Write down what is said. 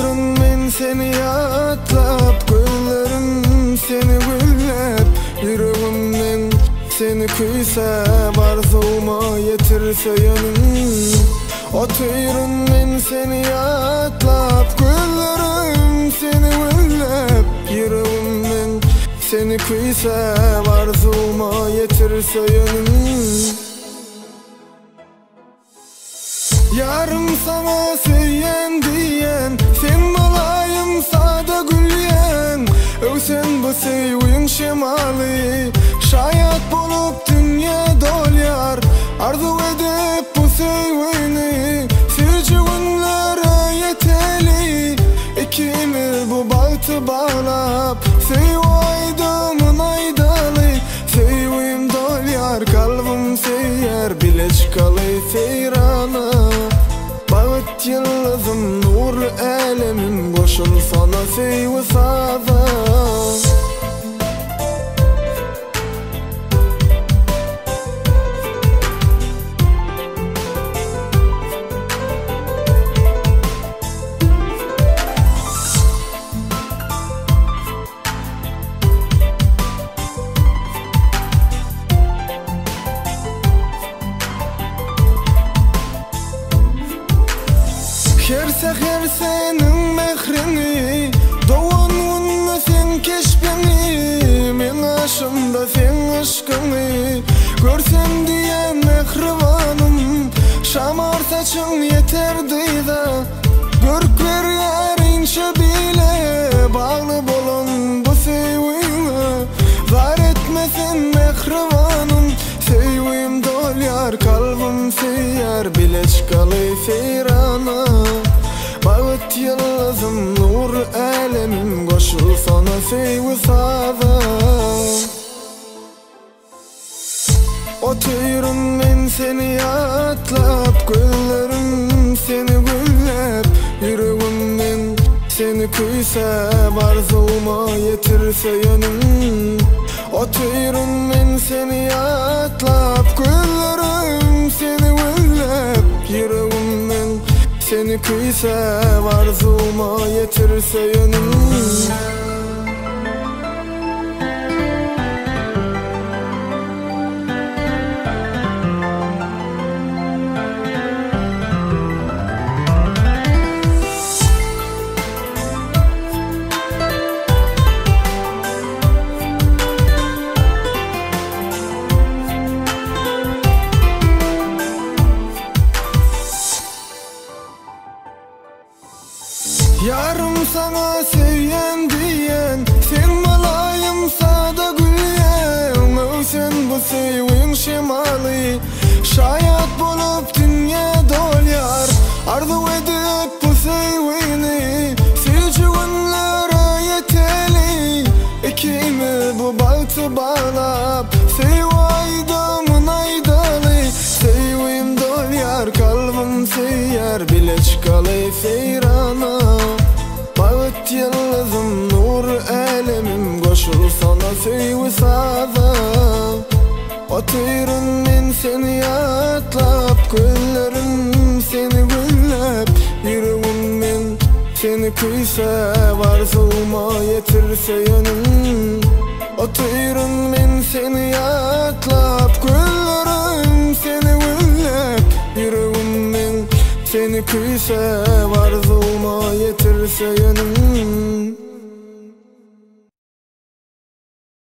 Oturun men seni yatlap, güllerim seni güllep, yüreğimden seni kıysap, arzuma yetirse yanım. Oturun men seni yatlap, güllerim seni güllep, yüreğimden seni kıysap, arzuma yetirse yanım. Yarım sana söyleyen diyen, sen malayım sada gülyen. Ösen bu sevgin şemali, şayat bolup dünya dolyar. Arzu edip bu sevgini, sürücü günlere yeteli. İkimiz bu bahtı bağlap, sevaydım aydalı. Sevgim dolyar, kalbim seyer, bile çıkalı seyrana. Bağıt yıldızım, nur elemim, koşul sana sevgi sada. Her seher senin mehrini, doğan günü sen keş beni. Men aşımda sen aşkını, görsem diye mehribanım. Şamar saçın yeterdi da, görk ver yarınca bile. Bağlı bolun bu sevgine, var etmesen mehribanım. Sevgim dolyar, kalbim seyyar, bile çıkalı seyrana. Bağıt yıldızım, nur elemim, koşul sana sevgi sada. Oturun men seni yatlap, güllerim seni güllep, yüreğimden seni kıysap, arzuma yetirse yanım. Oturun men seni yatlap, güllerim seni güllep, yüreğimden seni kıysap, arzuma yetirse yanım. Yarım sana sevyen diyen, sen malayım sada gülyen. Ösen bu sevgin şemali, şayat bolup dünya dolyar. Arzu edip bu sevgini, sürücü günlere yeteli. İkimiz bu bahtı bağlap, sevaydım aydalı. Sevgim dolyar, kalbim seyyar, bile çıkalı seyrana. Bağıt yıldızım, nur elemim, koşul sana sevgi sada. Oturun men seni yatlap, güllerim seni güllep, yüreğimden seni kıysap, arzuma yetirse yanım. Oturun men seni yatlap, güllerim seni güllep, yüreğimden seni kıysap, arzuma yetirse yanım.